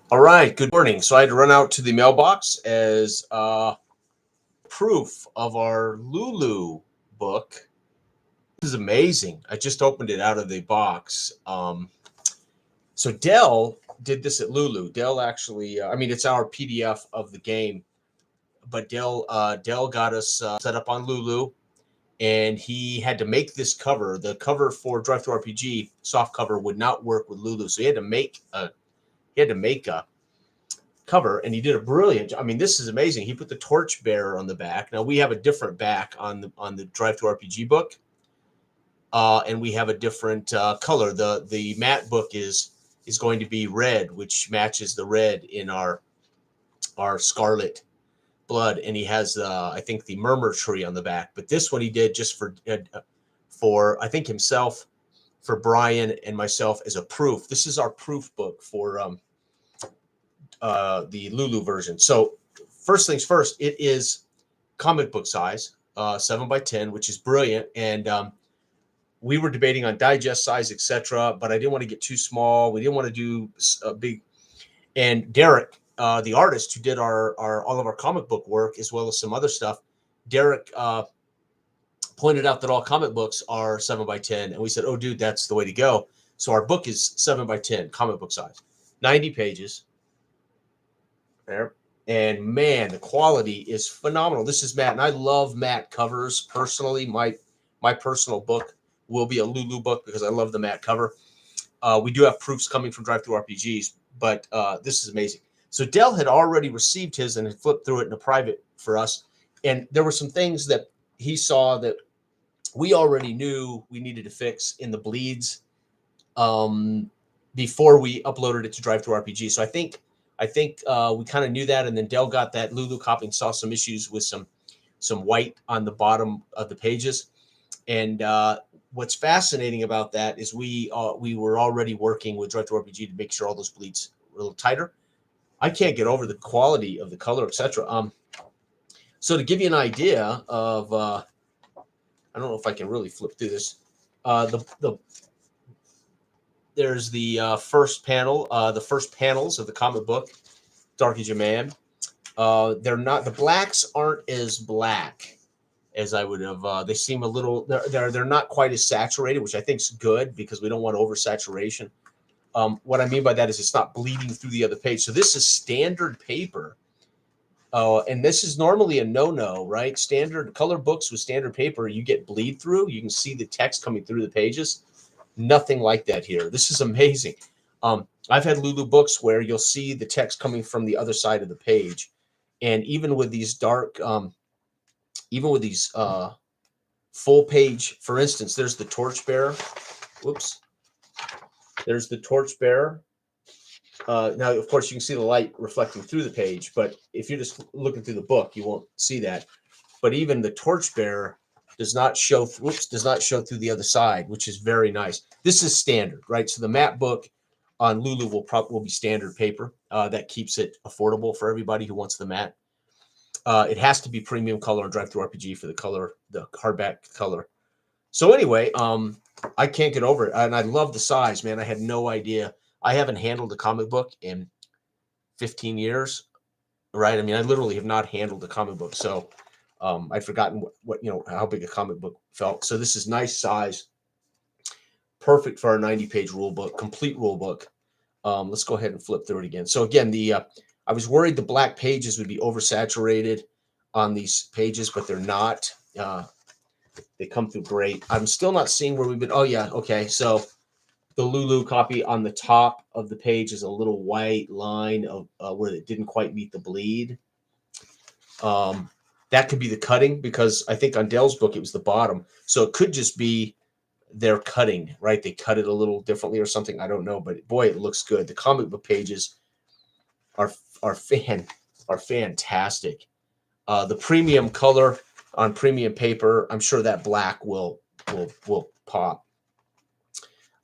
All right, good morning. So I had to run out to the mailbox as proof of our Lulu book. This is amazing. I just opened it out of the box. So Dell did this at Lulu. Dell actually, I mean, it's our PDF of the game, but Dell got us set up on Lulu, and he had to make this cover. The cover for Drive Through RPG soft cover would not work with Lulu, so he had to make a cover, and he did a brilliant. I mean, this is amazing. He put the torchbearer on the back. Now we have a different back on the Drive to RPG book, and we have a different color. The matte book is going to be red, which matches the red in our scarlet blood, and he has I think the murmur tree on the back. But this one he did just for I think himself, for Brian and myself as a proof. This is our proof book for the Lulu version. So first things first, it is comic book size, 7 by 10, which is brilliant. And we were debating on digest size, etc., but I didn't want to get too small. We didn't want to do a big. And Derek, the artist who did our all of our comic book work as well as some other stuff, Derek pointed out that all comic books are 7 by 10, and we said, "Oh, dude, that's the way to go." So our book is 7 by 10, comic book size, 90 pages. There. And man, the quality is phenomenal. This is matte, and I love matte covers personally. My personal book will be a Lulu book because I love the matte cover. We do have proofs coming from Drive Through RPGs, but this is amazing. So Dell had already received his and had flipped through it in a private for us, and there were some things that he saw that we already knew we needed to fix in the bleeds um, before we uploaded it to Drive Through RPG. So I think we kind of knew that, and then Dell got that Lulu copy and saw some issues with some white on the bottom of the pages. And what's fascinating about that is we were already working with Drive Through RPG to make sure all those bleeds were a little tighter. I can't get over the quality of the color, etc. So to give you an idea of, I don't know if I can really flip through this. The There's the first panel, the first panels of the comic book, Dark Age of Man. They're not, the blacks aren't as black as I would have. They seem a little, they're not quite as saturated, which I think is good because we don't want oversaturation. What I mean by that is it's not bleeding through the other page. So this is standard paper. And this is normally a no-no, right? Standard color books with standard paper, you get bleed through. You can see the text coming through the pages. Nothing like that here. This is amazing. I've had Lulu books where you'll see the text coming from the other side of the page. And even with these even with these full page, for instance, there's the torchbearer. Whoops. There's the torchbearer. Now, of course, you can see the light reflecting through the page, but if you're just looking through the book, you won't see that. But even the torchbearer does not show through the other side, which is very nice. This is standard, right? So the matte book on Lulu will be standard paper. That keeps it affordable for everybody who wants the matte. It has to be premium color on Drive Through RPG for the color, the hardback color. So anyway, I can't get over it, and I love the size, man. I had no idea. I haven't handled a comic book in 15 years, right? I mean, I literally have not handled a comic book, so I'd forgotten what how big a comic book felt. So this is nice size, perfect for our 90-page rule book, complete rule book. Let's go ahead and flip through it again. So again, I was worried the black pages would be oversaturated on these pages, but they're not. They come through great. I'm still not seeing where we've been. Oh yeah, okay. So the Lulu copy on the top of the page is a little white line of where it didn't quite meet the bleed. That could be the cutting because I think on Dell's book it was the bottom. So it could just be their cutting, right? They cut it a little differently or something. I don't know, but boy, it looks good. The comic book pages are fantastic. The premium color on premium paper, I'm sure that black will pop.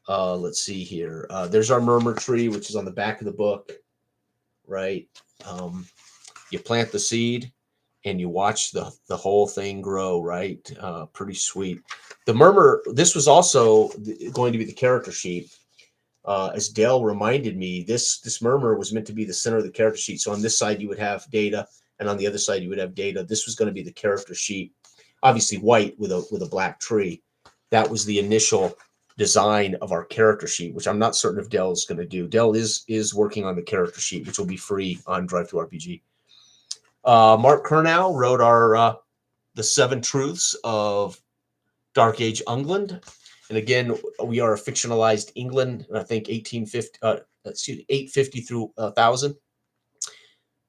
Let's see here. There's our murmur tree, which is on the back of the book, right? You plant the seed and you watch the whole thing grow, right? Pretty sweet. The murmur, this was also going to be the character sheet. As Dale reminded me, this murmur was meant to be the center of the character sheet. So on this side you would have data, and on the other side you would have data. This was going to be the character sheet, obviously white with a black tree. That was the initial design of our character sheet, which I'm not certain if Dell is going to do. Dell is working on the character sheet, which will be free on Drive to RPG. Mark Kernow wrote our the 7 Truths of Dark Age England. And again, we are a fictionalized England, I think 850 through 1000,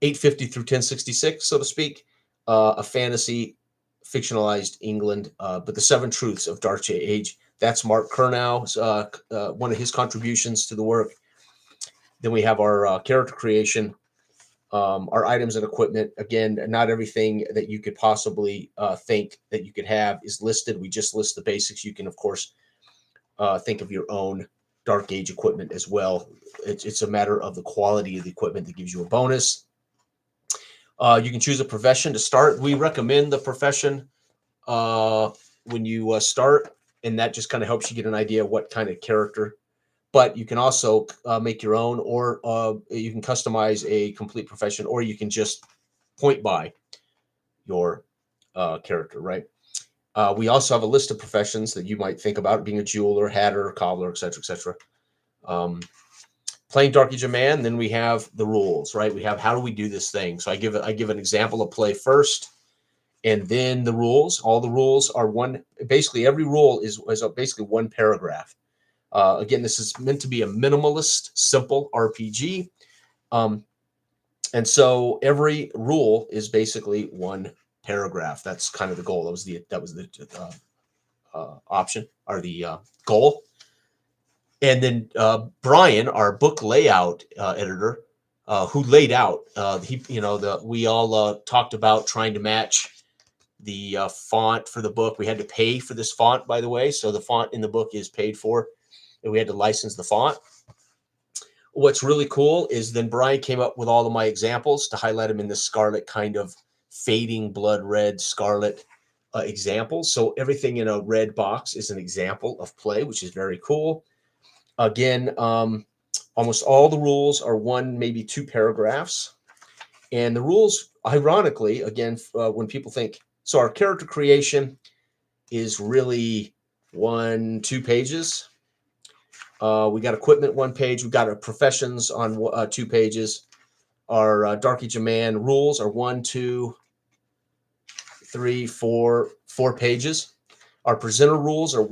850 through 1066, so to speak, a fantasy fictionalized England. But the 7 Truths of Dark Age, that's Mark Kernow's, one of his contributions to the work. Then we have our character creation, our items and equipment. Again, not everything that you could possibly think that you could have is listed. We just list the basics. You can, of course, think of your own Dark Age equipment as well. It's a matter of the quality of the equipment that gives you a bonus. You can choose a profession to start. We recommend the profession when you start, and that just kind of helps you get an idea of what kind of character. But you can also make your own, or you can customize a complete profession, or you can just point by your character, right? We also have a list of professions that you might think about, being a jeweler, hatter, cobbler, etc., etc. Playing Dark Age of Man, then we have the rules, right? We have how do we do this thing. So I give an example of play first, and then the rules. All the rules are one. Basically, every rule is basically one paragraph. Again, this is meant to be a minimalist, simple RPG. And so every rule is basically one paragraph. That's kind of the goal. That was the option, or the goal. And then Brian, our book layout editor, who laid out, we all talked about trying to match the font for the book. We had to pay for this font, by the way. So the font in the book is paid for, and we had to license the font. What's really cool is then Brian came up with all of my examples to highlight them in the scarlet, kind of fading blood red scarlet examples. So everything in a red box is an example of play, which is very cool. Again, almost all the rules are one, maybe 2 paragraphs. And the rules, ironically, again, when people think, so our character creation is really 1-2 pages. We got equipment 1 page. We got our professions on 2 pages. Our Dark Age of Man rules are 1, 2, 3, 4 pages. Our presenter rules are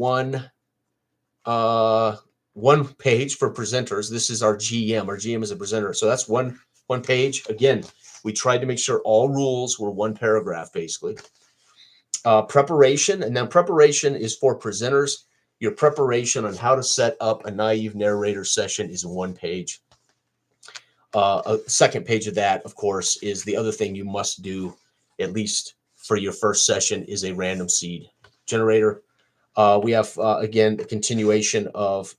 one page for presenters. This is our GM. Our GM is a presenter, so that's one page. Again, we tried to make sure all rules were 1 paragraph, basically. Preparation, and then preparation is for presenters. Your preparation on how to set up a naive narrator session is 1 page. A second page of that, of course, is the other thing you must do, at least for your first session, is a random seed generator. We have, again, a continuation of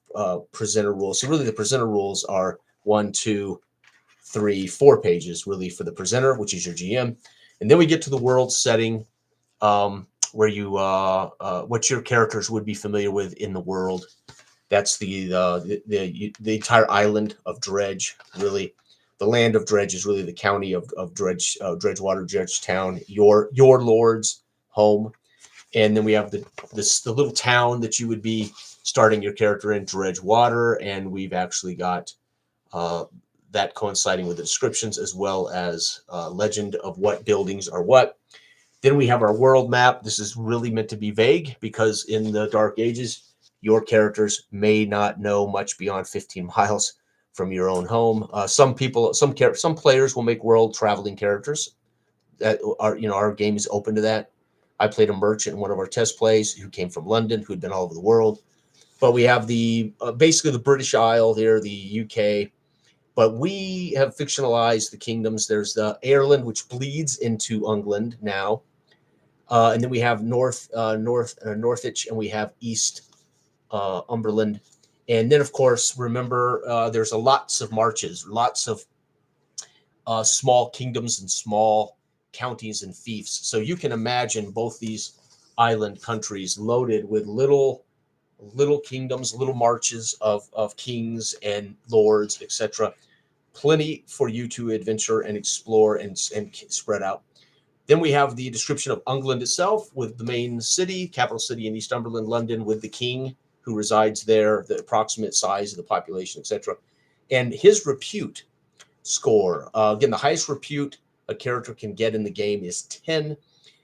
presenter rules. So really the presenter rules are 1, 2, 3, 4 pages, really, for the presenter, which is your GM. And then we get to the world setting, where you what your characters would be familiar with in the world. That's the entire island of Dredge, really. The land of Dredge is really the county of Dredge, Dredgewater, Dredgetown, your lord's home. And then we have the little town that you would be starting your character in, Dredgewater, and we've actually got that coinciding with the descriptions, as well as legend of what buildings are what. Then we have our world map. This is really meant to be vague, because in the Dark Ages, your characters may not know much beyond 15 miles from your own home. Some players will make world traveling characters. That are, our game is open to that. I played a merchant in one of our test plays who came from London, who'd been all over the world. But we have basically the British Isle here, the UK. But we have fictionalized the kingdoms. There's the Ireland, which bleeds into England now. And then we have Northwich, and we have East Umberland. And then, of course, remember, there's lots of marches, lots of small kingdoms and small counties and fiefs. So you can imagine both these island countries loaded with little little kingdoms, little marches of kings and lords, etc. Plenty for you to adventure and explore and spread out. Then we have the description of England itself, with the main city, capital city in Eastumberland, London, with the king who resides there, the approximate size of the population, etc. And his repute score. Again, the highest repute a character can get in the game is 10.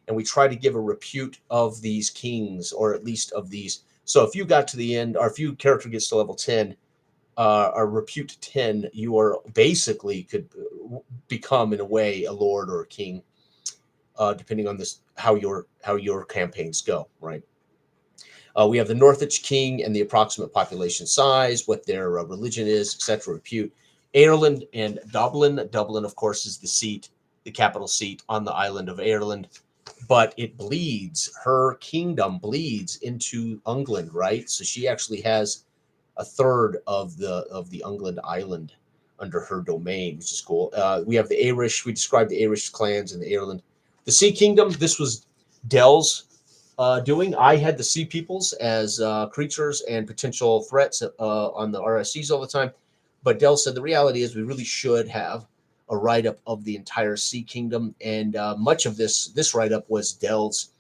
And we try to give a repute of these kings, or at least of these. So if you got to the end, or if your character gets to level 10, a repute 10, you are basically could become, in a way, a lord or a king, depending on this how your campaigns go, right? We have the Northwich king and the approximate population size, what their religion is, etc. Repute. Ireland and Dublin. Dublin, of course, is the seat, the capital seat on the island of Ireland, but it bleeds. Her kingdom bleeds into England, right? So she actually has a third of the England island under her domain, which is cool. We have the Irish. We described the Irish clans in the Ireland. The Sea Kingdom. This was Dell's doing. I had the Sea Peoples as creatures and potential threats on the RSCs all the time, but Dell said the reality is we really should have a write-up of the entire Sea Kingdom, and much of this write-up was Dell's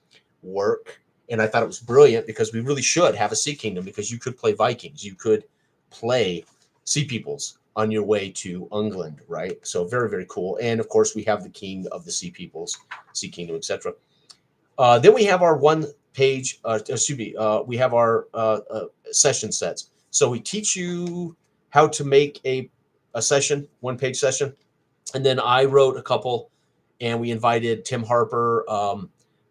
work. And I thought it was brilliant because we really should have a Sea Kingdom, because you could play Vikings, you could play Sea Peoples on your way to England, right? So very, very cool. And of course, we have the King of the Sea Peoples, Sea Kingdom, etc. Then we have our one-page, we have our session sets. So we teach you how to make a session, one-page session. And then I wrote a couple, and we invited Tim Harper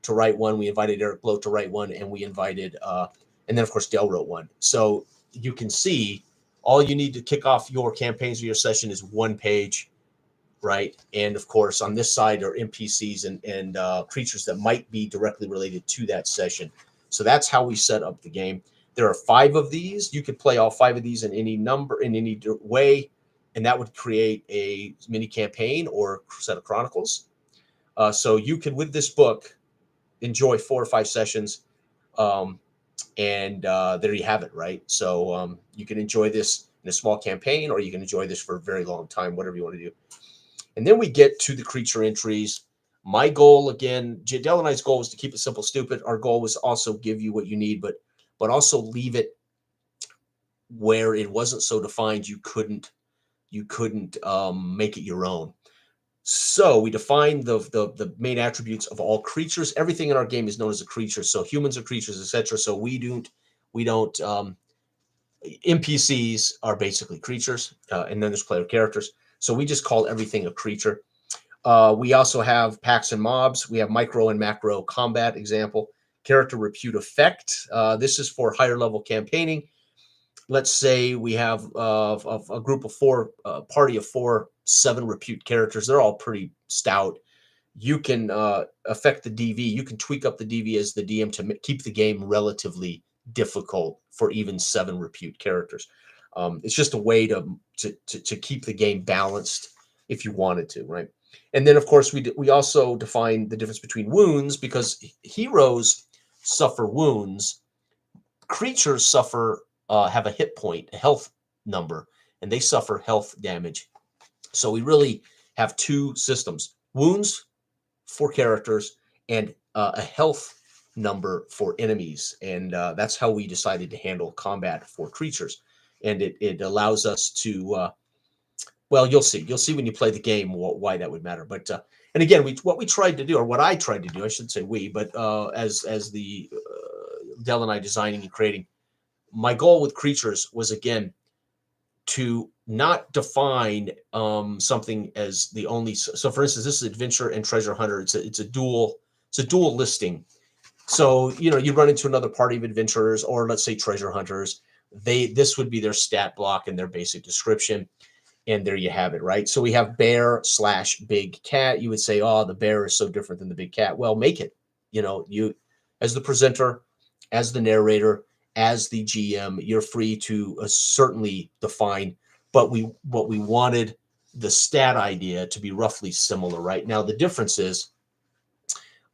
to write one. We invited Eric Blow to write one, and we invited, and then of course Dell wrote one. So you can see all you need to kick off your campaigns or your session is one page, right? And of course on this side are NPCs and creatures that might be directly related to that session. So that's how we set up the game. There are 5 of these. You could play all 5 of these in any number, in any way, and that would create a mini campaign or set of chronicles. So you could, with this book, enjoy 4 or 5 sessions, and there you have it, right? So you can enjoy this in a small campaign, or you can enjoy this for a very long time, whatever you want to do. And then we get to the creature entries. My goal, again, Dell and I's goal was to keep it simple, stupid. Our goal was also give you what you need, but also leave it where it wasn't so defined you couldn't make it your own. So we define the main attributes of all creatures. Everything in our game is known as a creature. So humans are creatures, etc. So we don't NPCs are basically creatures, and then there's player characters. So we just call everything a creature. We also have packs and mobs. We have micro and macro combat example. Character repute effect. This is for higher level campaigning. Let's say we have a group of 4, party of 4, 7 repute characters. They're all pretty stout. You can affect the DV. You can tweak up the DV as the DM to keep the game relatively difficult for even 7 repute characters. It's just a way to keep the game balanced if you wanted to, right? And then, of course, we also define the difference between wounds, because heroes suffer wounds. Creatures suffer, have a hit point, a health number, and they suffer health damage. So we really have 2 systems: wounds for characters and a health number for enemies. And that's how we decided to handle combat for creatures. And it allows us to, well, you'll see when you play the game why that would matter. But and again, what we tried to do, or what I tried to do, I shouldn't say we, but as the Dell and I designing and creating, my goal with creatures was, again, to not define something as the only. So for instance, this is adventure and treasure hunter. It's a dual listing. So you run into another party of adventurers, or let's say treasure hunters. This would be their stat block and their basic description, and there you have it, right? So we have bear/big cat. You would say, oh, the bear is so different than the big cat. Well, make it. You, as the presenter, as the narrator, as the GM, you're free to certainly define, but what we wanted the stat idea to be roughly similar. Right now, the difference is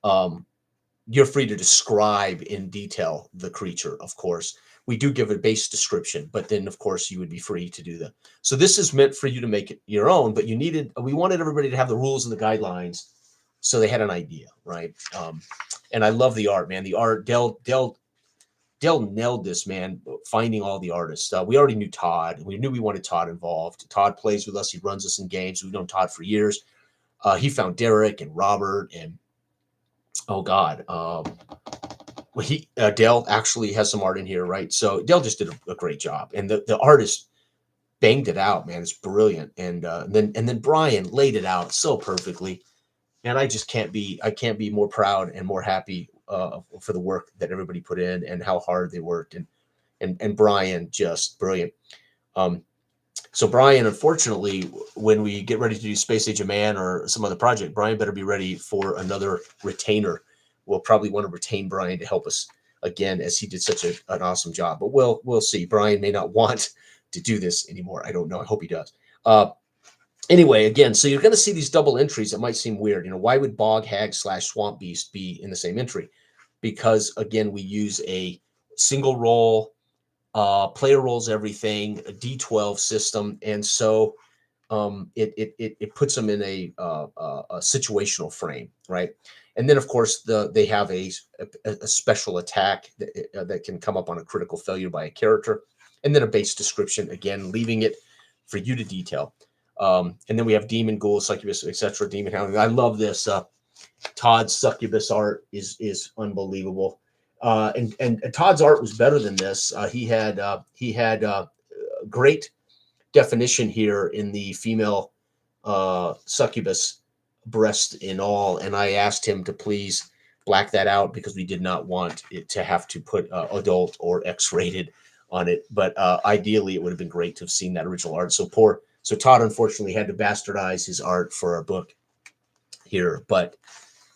you're free to describe in detail the creature, of course. we do give a base description, but then of course you would be free to do that. So this is meant for you to make it your own, but we wanted everybody to have the rules and the guidelines, so they had an idea, right? And I love the art, man. The art, Dell nailed this, man. Finding all the artists. We already knew Todd. We knew we wanted Todd involved. Todd plays with us. He runs us in games. We've known Todd for years. He found Derek and Robert and oh God, Dell actually has some art in here, right? So Dell just did a great job, and the artist banged it out, man. It's brilliant, and then Brian laid it out so perfectly, and I can't be more proud and more happy for the work that everybody put in and how hard they worked, and Brian just brilliant. So Brian, unfortunately, when we get ready to do Space Age of Man or some other project, Brian better be ready for another retainer. We'll probably want to retain Brian to help us again, as he did such an awesome job. But we'll see. Brian may not want to do this anymore. I don't know. I hope he does. Anyway, again, so you're going to see these double entries that might seem weird. Why would Bog Hag / Swamp Beast be in the same entry? Because again, we use a single roll. Player rolls everything, a D12 system, and so it puts them in a situational frame, right? And then of course they have a special attack that can come up on a critical failure by a character, and then a base description, again leaving it for you to detail. And then we have demon, ghoul, succubus, etc. Demon hound. I love this. Todd's succubus art is unbelievable. And Todd's art was better than this. He had great definition here in the female succubus breast and all, and I asked him to please black that out because we did not want it to have to put adult or X-rated on it. But ideally, it would have been great to have seen that original art. So Todd unfortunately had to bastardize his art for our book here, but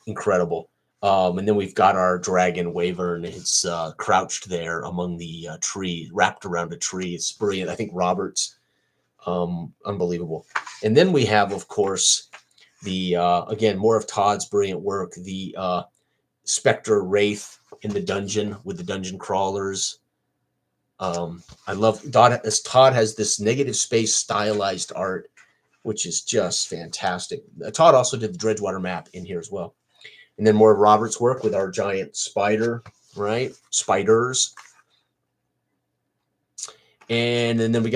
incredible. And then we've got our dragon wyvern. It's crouched there among the tree, wrapped around a tree. It's brilliant. I think Robert's unbelievable. And then we have, of course, the again, more of Todd's brilliant work. The Spectre Wraith in the dungeon with the dungeon crawlers. I love Todd has this negative space stylized art, which is just fantastic. Todd also did the Dredgewater map in here as well. And then more of Robert's work with our giant spider, right? Spiders. And then we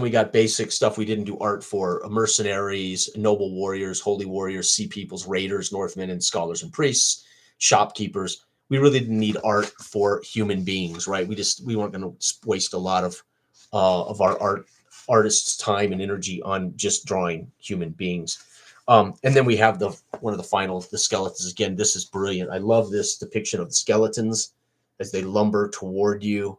got basic stuff we didn't do art for: mercenaries, noble warriors, holy warriors, sea peoples, raiders, northmen, and scholars and priests, shopkeepers. We really didn't need art for human beings, right? We weren't going to waste a lot of our artists' time and energy on just drawing human beings. And then we have one of the skeletons. Again, this is brilliant. I love this depiction of the skeletons as they lumber toward you.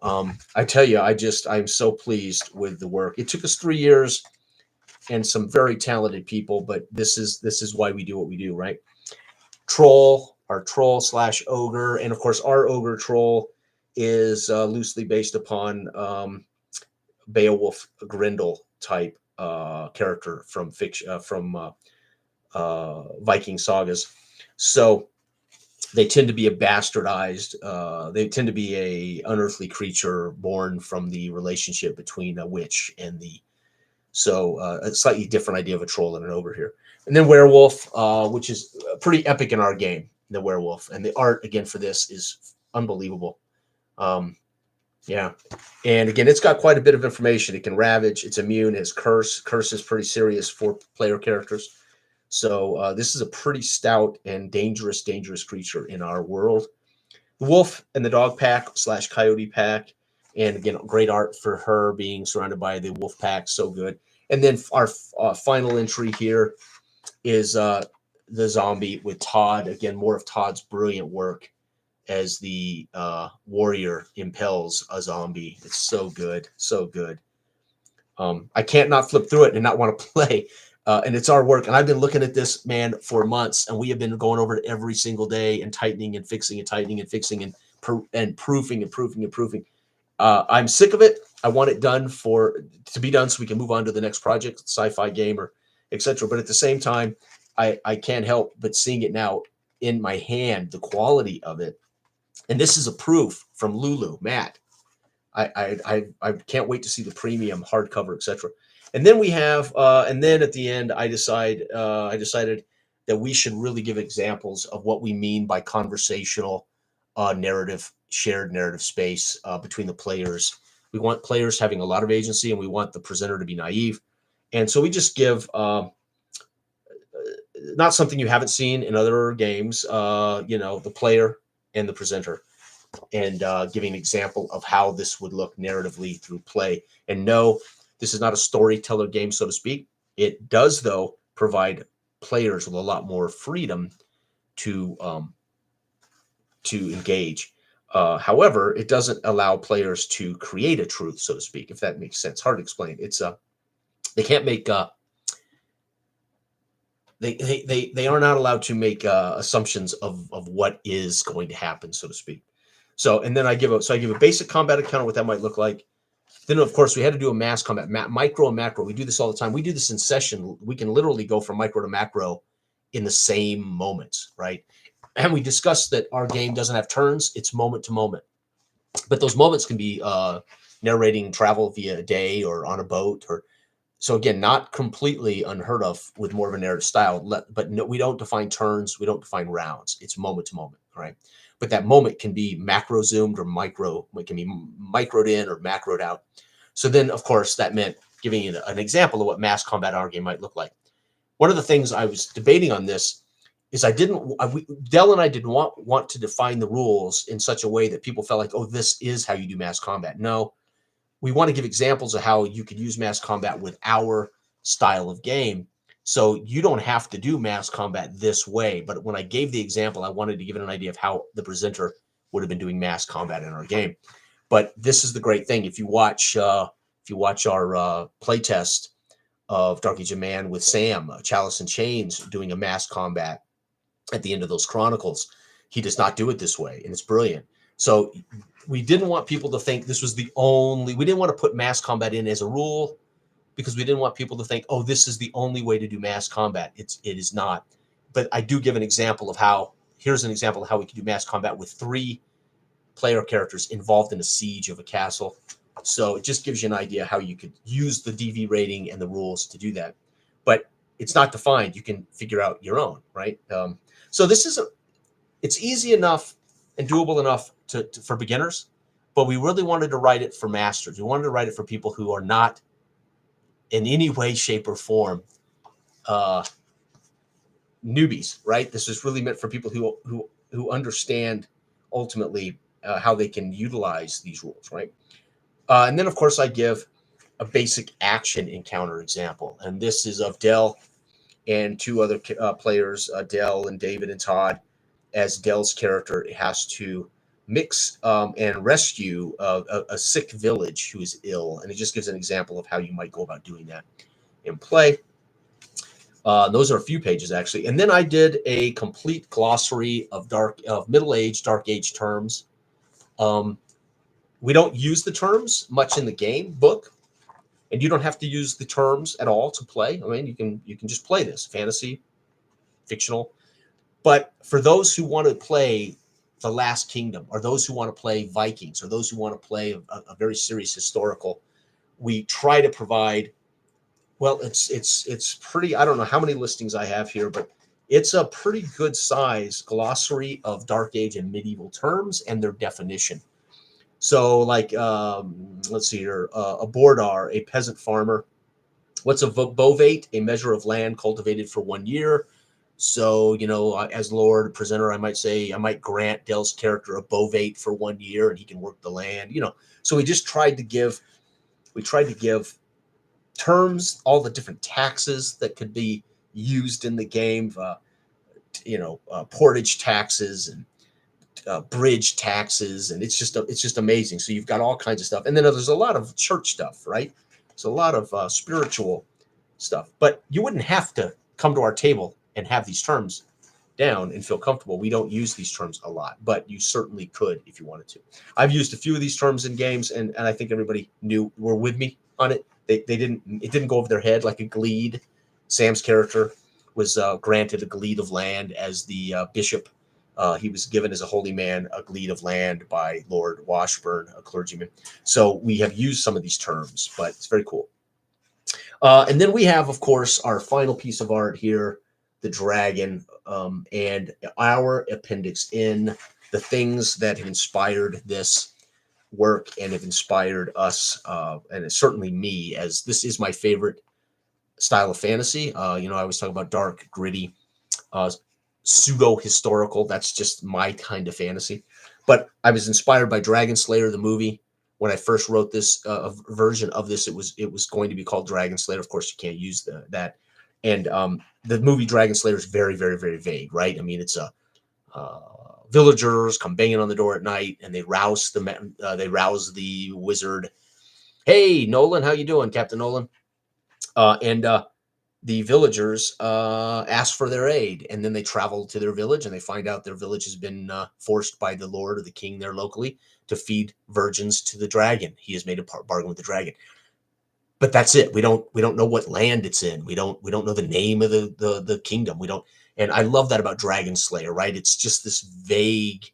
I tell you, I'm so pleased with the work. It took us 3 years and some very talented people, but this is why we do what we do, right? Our troll / ogre, and of course our ogre troll is loosely based upon Beowulf Grendel type character from fiction, from Viking sagas. So they tend to be they tend to be a unearthly creature born from the relationship between a witch and a slightly different idea of a troll than an ogre here. And then werewolf, which is pretty epic in our game, the werewolf. And the art, again, for this is unbelievable. Yeah. And again, it's got quite a bit of information. It can ravage, it's immune, it's curse. Curse is pretty serious for player characters. So this is a pretty stout and dangerous creature in our world. The wolf and the dog pack / coyote pack. And again, great art for her being surrounded by the wolf pack. So good. And then our final entry here is the zombie with Todd. Again, more of Todd's brilliant work as the warrior impels a zombie. It's so good. So good. I can't not flip through it and not want to play. And it's our work. And I've been looking at this, man, for months, and we have been going over it every single day and tightening and fixing and tightening and fixing and proofing and proofing and proofing. I'm sick of it. I want it to be done so we can move on to the next project, sci-fi game or etc. But at the same time, I can't help but seeing it now in my hand, the quality of it. And this is a proof from Lulu, Matt. I can't wait to see the premium hardcover, etc. And then we have, and then at the end, I decided that we should really give examples of what we mean by conversational narrative, shared narrative space between the players. We want players having a lot of agency, and we want the presenter to be naive. And so we just give not something you haven't seen in other games. The player and the presenter, and giving an example of how this would look narratively through play. And no, this is not a storyteller game, so to speak. It does, though, provide players with a lot more freedom to engage. However, it doesn't allow players to create a truth, so to speak, if that makes sense. Hard to explain. It's they can't make they are not allowed to make assumptions of what is going to happen, so to speak. So, and then I give a basic combat account of what that might look like. Then, of course, we had to do a mass combat, micro and macro. We do this all the time. We do this in session. We can literally go from micro to macro in the same moments, right? And we discussed that our game doesn't have turns; it's moment to moment. But those moments can be narrating travel via a day or on a boat, or so again, not completely unheard of with more of a narrative style. But no, we don't define turns. We don't define rounds. It's moment to moment, right? But that moment can be macro zoomed or micro. It can be microed in or macroed out. So then, of course, that meant giving you an example of what mass combat our game might look like. One of the things I was debating on this is Dell and I didn't want to define the rules in such a way that people felt like, oh, this is how you do mass combat. No, we want to give examples of how you could use mass combat with our style of game. So you don't have to do mass combat this way. But when I gave the example, I wanted to give it an idea of how the presenter would have been doing mass combat in our game. But this is the great thing. If you watch our playtest of Dark Age of Man with Sam, Chalice and Chains, doing a mass combat at the end of those chronicles, he does not do it this way, and it's brilliant. So we didn't want people to think this was we didn't want to put mass combat in as a rule, because we didn't want people to think, oh, this is the only way to do mass combat. It is not. But I do give an example of here's an example of how we can do mass combat with 3 player characters involved in a siege of a castle. So it just gives you an idea how you could use the DV rating and the rules to do that. But it's not defined. You can figure out your own, right? So it's easy enough and doable enough for beginners, but we really wanted to write it for masters. We wanted to write it for people who are not in any way, shape, or form newbies, right? This is really meant for people who understand ultimately how they can utilize these rules, right? And then, of course, I give a basic action encounter example, and this is of Dell and 2 other players, Dell and David and Todd. As Dell's character has to mix and rescue a sick village who is ill, and it just gives an example of how you might go about doing that in play. Those are a few pages, actually. And then I did a complete glossary of Middle Age, Dark Age terms. We don't use the terms much in the game book, and you don't have to use the terms at all to play. I mean, you can just play this fantasy, fictional. But for those who want to play The Last Kingdom, or those who want to play Vikings, or those who want to play a very serious historical, we try to provide. Well, it's pretty. I don't know how many listings I have here, but it's a pretty good size glossary of Dark Age and medieval terms and their definition. So, like, let's see here, a bordar, a peasant farmer. What's a bovate? A measure of land cultivated for 1 year. So, as Lord presenter, I might grant Dell's character a bovate for 1 year, and he can work the land. So we tried to give terms, all the different taxes that could be used in the game. Portage taxes and bridge taxes, and it's just amazing. So you've got all kinds of stuff, and then there's a lot of church stuff, right? There's a lot of spiritual stuff, but you wouldn't have to come to our table and have these terms down and feel comfortable. We don't use these terms a lot, but you certainly could if you wanted to. I've used a few of these terms in games, and I think everybody were with me on it. It didn't go over their head like a glebe. Sam's character was granted a glebe of land as the bishop He was given as a holy man a glebe of land by Lord Washburn, a clergyman. So we have used some of these terms, but it's very cool. And then we have, of course, our final piece of art here, the dragon, and our appendix in the things that have inspired this work and have inspired us, and it's certainly me, as this is my favorite style of fantasy. I always talk about dark, gritty, uh, pseudo-historical. That's just my kind of fantasy. But I was inspired by Dragon Slayer, the movie. When I first wrote this version of this, it was going to be called Dragon Slayer. Of course, you can't use that. And the movie Dragon Slayer is very, very, very vague, right? I mean, it's a villagers come banging on the door at night, and they rouse the wizard. Hey, Nolan, how you doing, Captain Nolan? And the villagers ask for their aid, and then they travel to their village, and they find out their village has been forced by the lord or the king there locally to feed virgins to the dragon. He has made a bargain with the dragon, but that's it. We don't know what land it's in. We don't know the name of the kingdom. We don't. And I love that about Dragon Slayer, right? It's just this vague,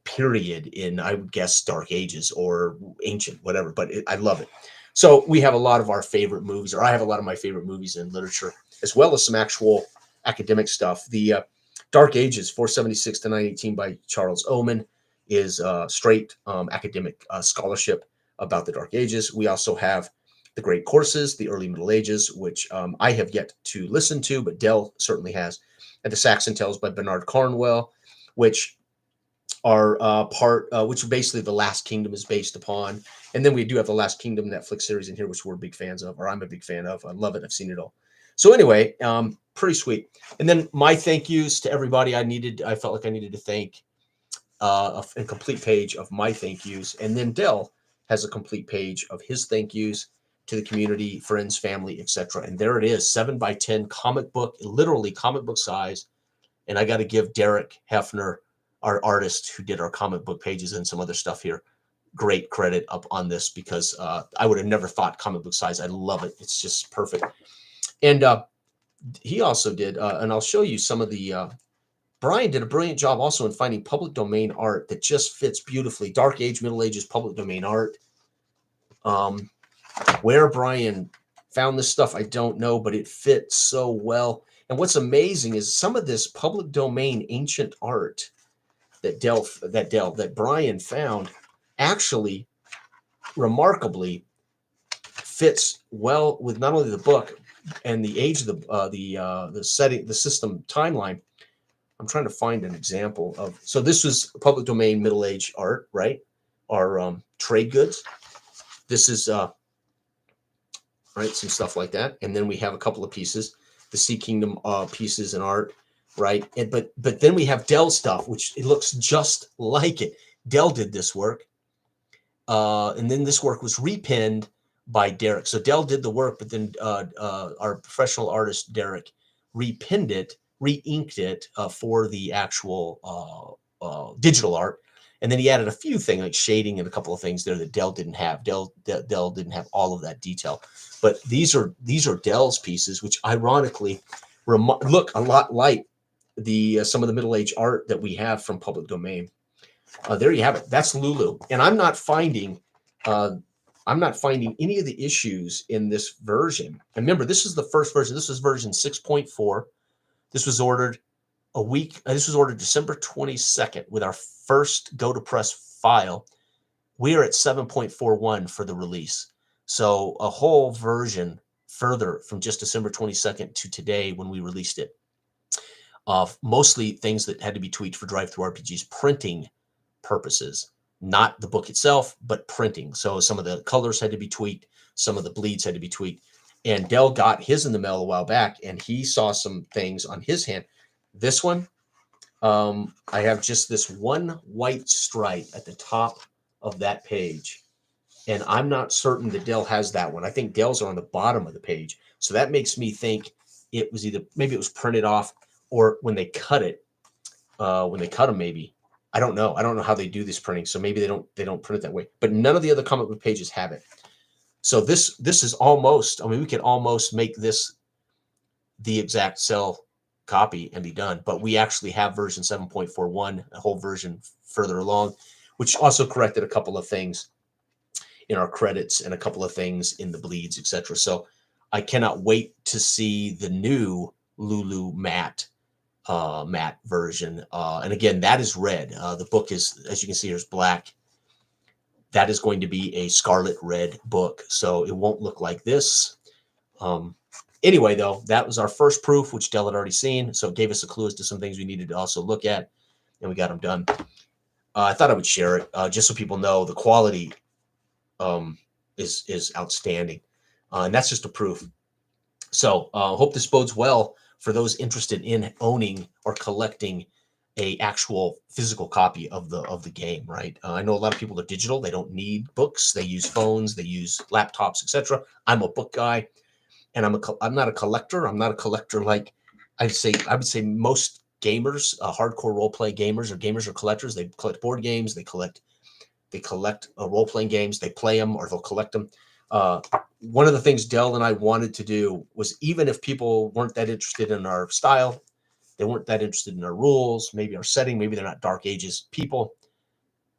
period in, I would guess, Dark Ages or ancient, whatever. But I love it. So we have a lot of our favorite movies, or I have a lot of my favorite movies in literature, as well as some actual academic stuff. The Dark Ages, 476 to 918 by Charles Oman, is straight academic scholarship about the Dark Ages. We also have the Great Courses, the Early Middle Ages, which I have yet to listen to, but Dell certainly has. And the Saxon Tales by Bernard Cornwell, which are which basically the Last Kingdom is based upon. And then we do have the Last Kingdom Netflix series in here, which we're big fans of, or I'm a big fan of. I love it. I've seen it all. So anyway, pretty sweet. And then my thank yous to everybody I felt like I needed to thank, a complete page of my thank yous. And then Dell has a complete page of his thank yous to the community, friends, family, etc. And there it is, 7x10 comic book, literally comic book size. And I got to give Derek Hefner, our artist who did our comic book pages and some other stuff here, great credit up on this, because I would have never thought comic book size. I love it. It's just perfect. And he also did, and I'll show you some of the, Brian did a brilliant job also in finding public domain art that just fits beautifully. Dark Age, Middle Ages, public domain art. Where Brian found this stuff, I don't know, but it fits so well. And what's amazing is some of this public domain ancient art that Brian found actually remarkably fits well with not only the book and the age of the setting, the system timeline. I'm trying to find an example of. So this was public domain Middle Age art, right? Our trade goods. This is right, some stuff like that, and then we have a couple of pieces, the Sea Kingdom pieces and art. Right. But then we have Dell stuff, which it looks just like it. Dell did this work. And then this work was repinned by Derek. So Dell did the work, but then our professional artist, Derek, repinned it, re-inked it for the actual digital art. And then he added a few things like shading and a couple of things there that Dell didn't have. Dell didn't have all of that detail. But these are Dell's pieces, which ironically look a lot like some of the Middle Age art that we have from public domain. There you have it. That's Lulu, and I'm not finding any of the issues in this version. And remember, this is the first version. This was version 6.4. This was ordered a week. This was ordered December 22nd with our first go to press file. We are at 7.41 for the release. So a whole version further from just December 22nd to today when we released it. Mostly things that had to be tweaked for Drive-Thru-RPG's printing purposes, not the book itself, but printing. So some of the colors had to be tweaked, some of the bleeds had to be tweaked. And Dell got his in the mail a while back, and he saw some things on his hand. This one, I have just this one white stripe at the top of that page. And I'm not certain that Dell has that one. I think Dell's are on the bottom of the page. So that makes me think it was maybe it was printed off, or when they cut them, maybe. I don't know. I don't know how they do this printing. So maybe they don't print it that way. But none of the other comic book pages have it. So this is almost, I mean, we could almost make this the exact cell copy and be done. But we actually have version 7.41, a whole version further along, which also corrected a couple of things in our credits and a couple of things in the bleeds, etc. So I cannot wait to see the new Lulu matte version. And again, that is red. The book is, as you can see, here's black. That is going to be a scarlet red book, so it won't look like this. Anyway, though, that was our first proof, which Dell had already seen, so it gave us a clue as to some things we needed to also look at, and we got them done. I thought I would share it just so people know the quality is outstanding, and that's just a proof. So hope this bodes well for those interested in owning or collecting a actual physical copy of the game, right? I know a lot of people are digital. They don't need books. They use phones. They use laptops, etc. I'm a book guy, and I'm not a collector. I'm not a collector like I would say most gamers, hardcore role play gamers, or gamers or collectors. They collect board games. They collect role playing games. They play them or they'll collect them. One of the things Dell and I wanted to do was, even if people weren't that interested in our style, they weren't that interested in our rules, maybe our setting, maybe they're not Dark Ages people,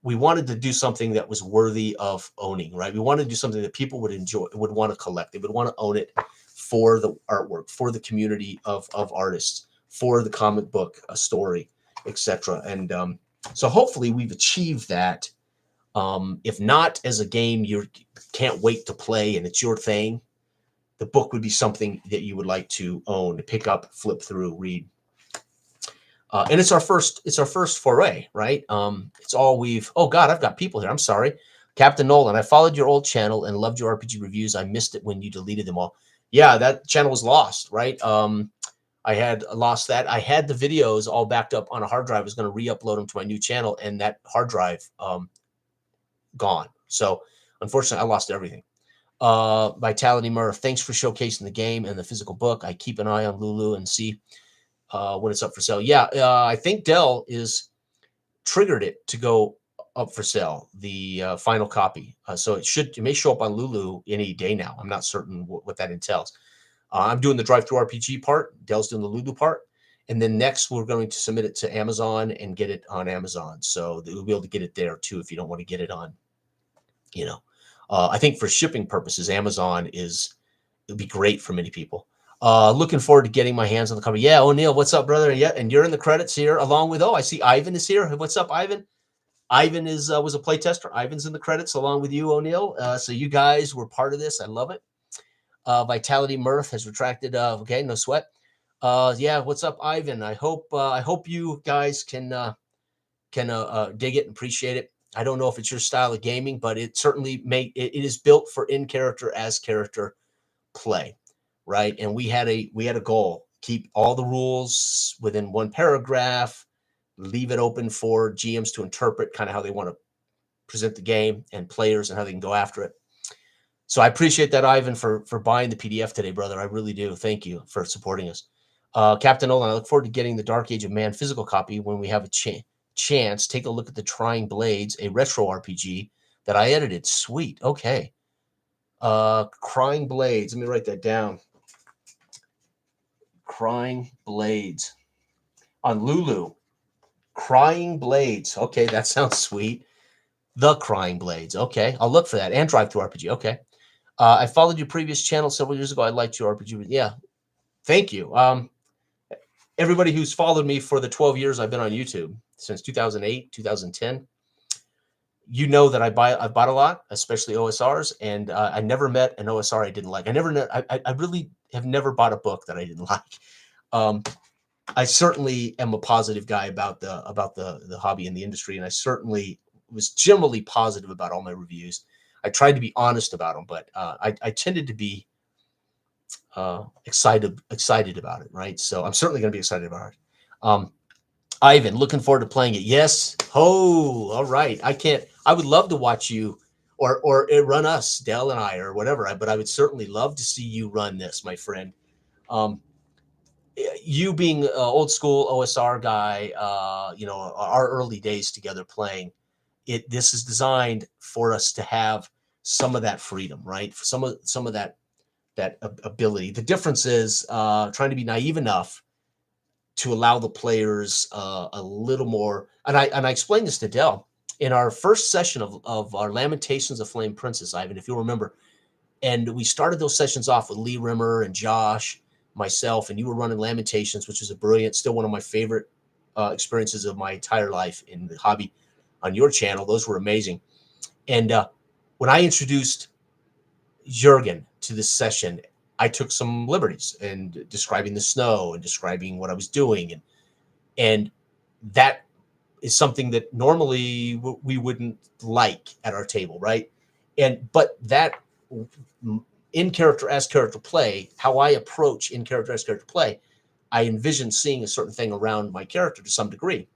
we wanted to do something that was worthy of owning, right? We wanted to do something that people would enjoy, would want to collect. They would want to own it for the artwork, for the community of artists, for the comic book, a story, etc. And so hopefully we've achieved that. If not as a game you can't wait to play and it's your thing, the book would be something that you would like to own, to pick up, flip through, read. And it's our first foray, right? It's all we've, oh God, I've got people here. I'm sorry. Captain Nolan, I followed your old channel and loved your RPG reviews. I missed it when you deleted them all. Yeah, that channel was lost, right? I had lost that. I had the videos all backed up on a hard drive. I was going to re-upload them to my new channel, and that hard drive gone. So unfortunately, I lost everything. Vitality Murph, thanks for showcasing the game and the physical book. I keep an eye on Lulu and see when it's up for sale. Yeah, I think Dell is triggered it to go up for sale, the final copy. So it may show up on Lulu any day now. I'm not certain what that entails. I'm doing the drive-through RPG part. Dell's doing the Lulu part. And then next, we're going to submit it to Amazon and get it on Amazon. So we'll be able to get it there, too, if you don't want to get it on, you know. I think for shipping purposes, Amazon it'll be great for many people. Looking forward to getting my hands on the copy. Yeah, O'Neill, what's up, brother? Yeah, and you're in the credits here along with, I see Ivan is here. What's up, Ivan? Ivan was a playtester. Ivan's in the credits along with you, O'Neill. So you guys were part of this. I love it. Vitality Mirth has retracted. Okay, no sweat. Yeah, what's up, Ivan? I hope you guys can dig it and appreciate it. I don't know if it's your style of gaming, but it certainly it is built for in character as character play, right? And we had a goal: keep all the rules within one paragraph, leave it open for GMs to interpret kind of how they want to present the game, and players and how they can go after it. So I appreciate that, Ivan, for buying the PDF today, brother. I really do. Thank you for supporting us. Captain Nolan, I look forward to getting the Dark Age of Man physical copy when we have a chance. Take a look at the Trying Blades, a retro RPG that I edited. Sweet. Okay. Crying Blades. Let me write that down. Crying Blades on Lulu. Crying Blades. Okay, that sounds sweet. The Crying Blades. Okay, I'll look for that. And Drive Through RPG. Okay. I followed your previous channel several years ago. I liked your RPG. Yeah, thank you. Everybody who's followed me for the 12 years I've been on YouTube, since 2008, 2010, you know that I've bought a lot, especially OSRs, and I never met an OSR I didn't like. I really have never bought a book that I didn't like. I certainly am a positive guy about the hobby and the industry, and I certainly was generally positive about all my reviews. I tried to be honest about them, but I tended to be excited about it, right? So I'm certainly going to be excited about it. Ivan, looking forward to playing it. Yes. Oh, all right. I would love to watch you or run us, Dell and I, or whatever. But I would certainly love to see you run this, my friend. You being an old school OSR guy, our early days together playing it. This is designed for us to have some of that freedom, right? For some of that ability. The difference is trying to be naive enough to allow the players a little more. And I explained this to Dell in our first session of our Lamentations of Flame Princess, Ivan, if you'll remember. And we started those sessions off with Lee Rimmer and Josh, myself, and you were running Lamentations, which is a brilliant, still one of my favorite experiences of my entire life in the hobby on your channel. Those were amazing. And when I introduced Jurgen to this session, I took some liberties and describing the snow and describing what I was doing. And that is something that normally we wouldn't like at our table, right? But that in character as character play, how I approach in character as character play, I envision seeing a certain thing around my character to some degree.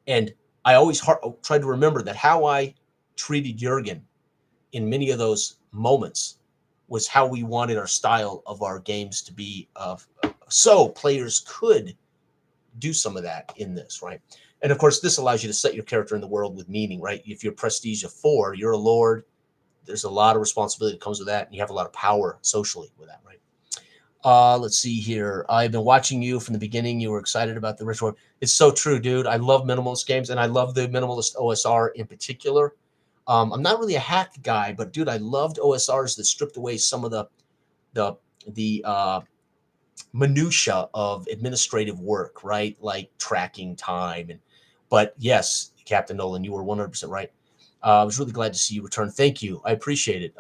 And I always tried to remember that how I treated Jurgen in many of those moments was how we wanted our style of our games to be, so players could do some of that in this, right? And of course, this allows you to set your character in the world with meaning, right? If you're prestige of 4, you're a lord. There's a lot of responsibility that comes with that, and you have a lot of power socially with that, right? Let's see here. I've been watching you from the beginning. You were excited about the ritual. It's so true, dude. I love minimalist games, and I love the minimalist OSR in particular. I'm not really a hack guy, but dude, I loved OSRs that stripped away some of the minutia of administrative work, right? Like tracking time. But yes, Captain Nolan, you were 100% right. I was really glad to see you return. Thank you. I appreciate it.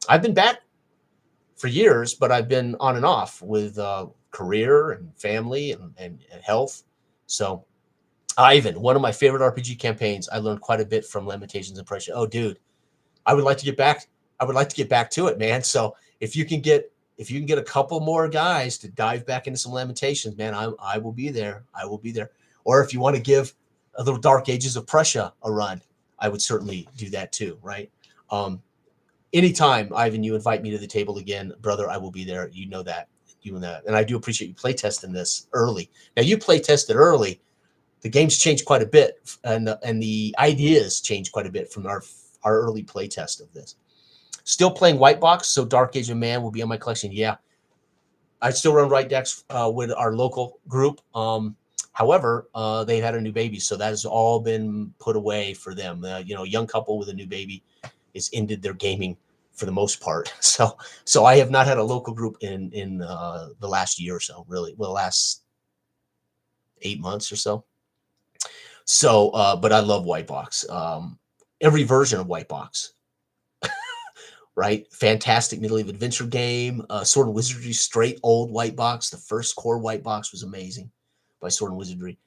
I've been back for years, but I've been on and off with career and family and health. So, Ivan, one of my favorite RPG campaigns. I learned quite a bit from Lamentations and Pressure. Oh, dude, I would like to get back. I would like to get back to it, man. So if you can get a couple more guys to dive back into some Lamentations, man, I will be there. I will be there. Or if you want to give a little Dark Ages of Prussia a run, I would certainly do that too, right? Anytime, Ivan, you invite me to the table again, brother, I will be there. You know that. You know that. And I do appreciate you play testing this early. Now, you play tested early. The game's changed quite a bit, and the ideas changed quite a bit from our early play test of this. Still playing White Box, so Dark Age of Man will be on my collection. Yeah, I still run Right Decks with our local group. However, they've had a new baby, so that has all been put away for them. A young couple with a new baby has ended their gaming for the most part. So I have not had a local group in the last year or so, really. Well, the last 8 months or so. So, but I love White Box. Every version of White Box, right? Fantastic Medieval Adventure game. Sword and Wizardry, straight old White Box. The first core White Box was amazing by Sword and Wizardry.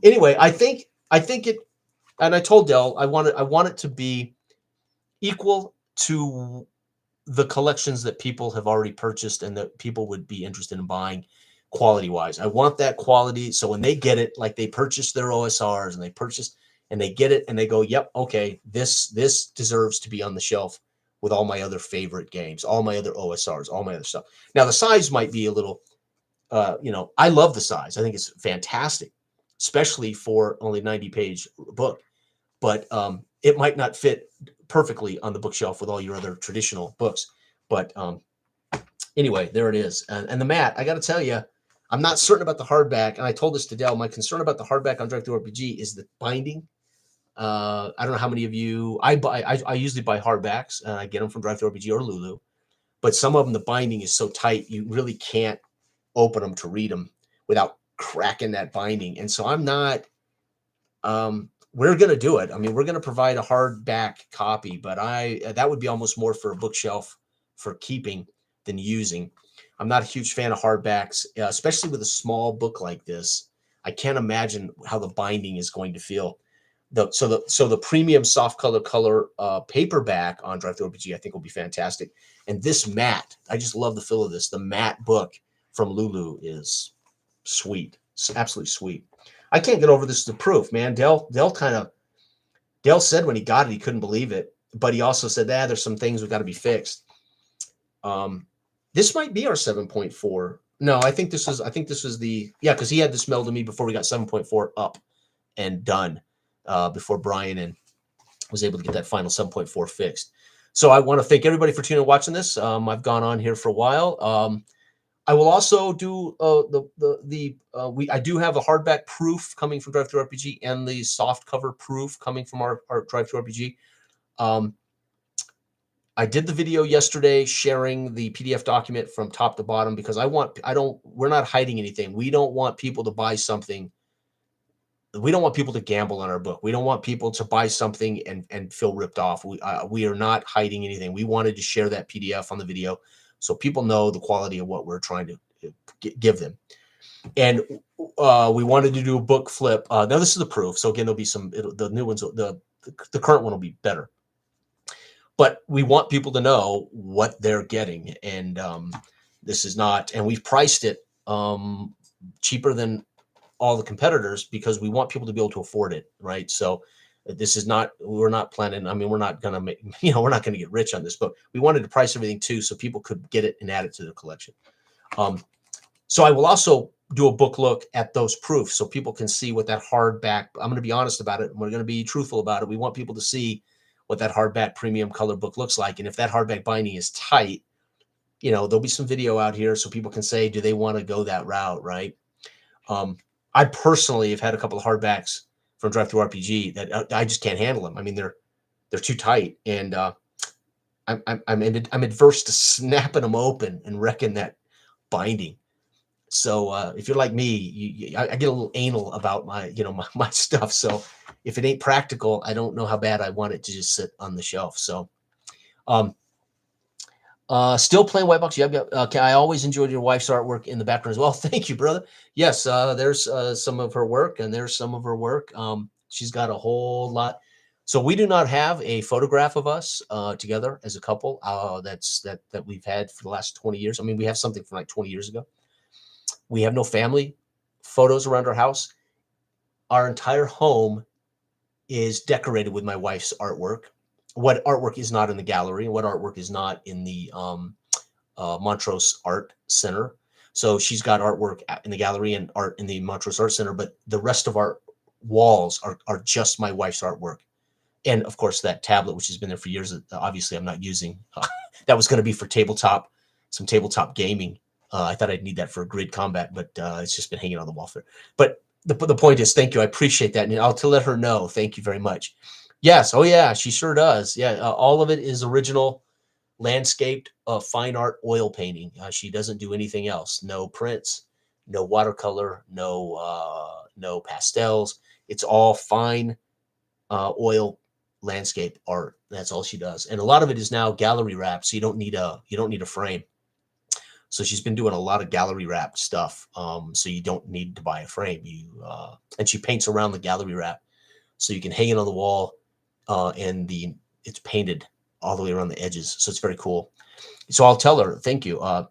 Anyway, I think it, and I told Dell I want it to be equal to the collections that people have already purchased and that people would be interested in buying quality wise. I want that quality. So when they get it, like they purchase their OSRs and they get it and they go, yep, okay, this deserves to be on the shelf with all my other favorite games, all my other OSRs, all my other stuff. Now the size might be a little, I love the size. I think it's fantastic, especially for only 90-page book, but it might not fit perfectly on the bookshelf with all your other traditional books. But anyway, there it is. And the mat, I got to tell you, I'm not certain about the hardback. And I told this to Dell. My concern about the hardback on Direct RPG is the binding. I don't know how many of you, I usually buy hardbacks. I get them from Direct RPG or Lulu. But some of them, the binding is so tight, you really can't open them to read them without cracking that binding. And so I'm not, we're going to do it. I mean, we're going to provide a hardback copy, but that would be almost more for a bookshelf for keeping than using. I'm not a huge fan of hardbacks, especially with a small book like this. I can't imagine how the binding is going to feel. So the premium soft color paperback on Drive Thru RPG, I think will be fantastic. And this matte, I just love the feel of this. The matte book from Lulu is sweet. It's absolutely sweet. I can't get over this as a proof, man. Dell said when he got it, he couldn't believe it, but he also said that there's some things we've got to be fixed. This might be our 7.4. No, I think this was because he had this mailed to me before we got 7.4 up and done, before Brian was able to get that final 7.4 fixed. So I want to thank everybody for tuning and watching this. I've gone on here for a while. I will also do I do have a hardback proof coming from Drive Through RPG and the soft cover proof coming from our Drive Through RPG. I did the video yesterday sharing the PDF document from top to bottom because we're not hiding anything. We don't want people to buy something. We don't want people to gamble on our book. We don't want people to buy something and feel ripped off. We are not hiding anything. We wanted to share that PDF on the video so people know the quality of what we're trying to give them. And we wanted to do a book flip. Now this is the proof. So again, there'll be the new ones, the current one will be better. But we want people to know what they're getting. And this is not, and we've priced it cheaper than all the competitors because we want people to be able to afford it, right? So this is not, we're not planning, I mean, we're not going to make, we're not going to get rich on this, but we wanted to price everything too so people could get it and add it to their collection. So I will also do a book look at those proofs so people can see what that hardback, I'm going to be honest about it, and we're going to be truthful about it. We want people to see what that hardback premium color book looks like. And if that hardback binding is tight, there'll be some video out here so people can say, do they want to go that route, right? I personally have had a couple of hardbacks from Drive Through RPG that I just can't handle them. I mean, they're too tight, and I'm adverse to snapping them open and wrecking that binding. So if you're like me, I get a little anal about my stuff. So if it ain't practical, I don't know how bad I want it to just sit on the shelf. So still playing White Box. Yeah. Okay. I always enjoyed your wife's artwork in the background as well. Thank you, brother. Yes. There's some of her work, and there's some of her work. She's got a whole lot. So we do not have a photograph of us together as a couple. That we've had for the last 20 years. I mean, we have something from like 20 years ago. We have no family photos around our house. Our entire home is decorated with my wife's artwork. What artwork is not in the gallery, and what artwork is not in the Montrose Art Center. So she's got artwork in the gallery and art in the Montrose Art Center, but the rest of our walls are just my wife's artwork. And of course, that tablet, which has been there for years, obviously I'm not using. That was going to be for some tabletop gaming. I thought I'd need that for grid combat, but it's just been hanging on the wall there. But the point is, thank you. I appreciate that. And I'll to let her know. Thank you very much. Yes. Oh, yeah, she sure does. Yeah. All of it is original landscaped fine art oil painting. She doesn't do anything else. No prints, no watercolor, no pastels. It's all fine oil landscape art. That's all she does. And a lot of it is now gallery wrapped. So you don't need a frame. So she's been doing a lot of gallery wrapped stuff. So you don't need to buy a frame. And she paints around the gallery wrap, so you can hang it on the wall, and it's painted all the way around the edges. So it's very cool. So I'll tell her, thank you. Does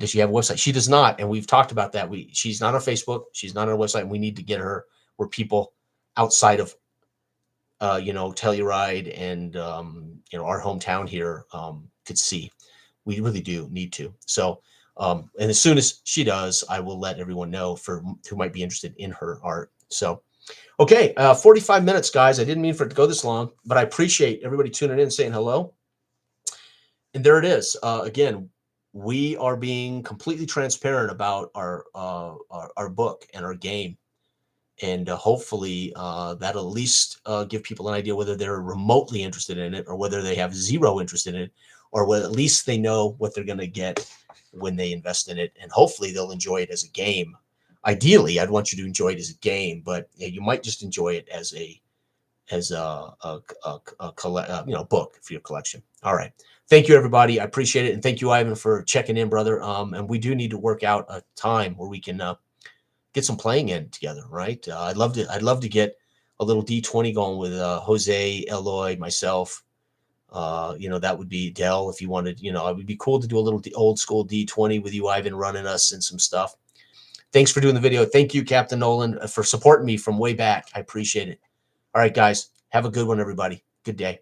she have a website? She does not, and we've talked about that. She's not on Facebook. She's not on a website. And we need to get her where people outside of Telluride and our hometown here could see. We really do need to. So. And as soon as she does, I will let everyone know who might be interested in her art. So, okay, 45 minutes, guys. I didn't mean for it to go this long, but I appreciate everybody tuning in and saying hello. And there it is. Again, we are being completely transparent about our book and our game. And hopefully that'll at least give people an idea whether they're remotely interested in it or whether they have zero interest in it, or whether at least they know what they're going to get when they invest in it, and hopefully they'll enjoy it as a game. Ideally, I'd want you to enjoy it as a game, but you might just enjoy it as a book for your collection. All right, thank you, everybody. I appreciate it, and thank you, Ivan, for checking in, brother. And we do need to work out a time where we can get some playing in together, right? I'd love to get a little D20 going with Jose, Eloy, myself. That would be Dell if you wanted. It would be cool to do a little old school D20 with you, Ivan, running us and some stuff. Thanks for doing the video. Thank you, Captain Nolan, for supporting me from way back. I appreciate it. All right, guys, have a good one, everybody. Good day.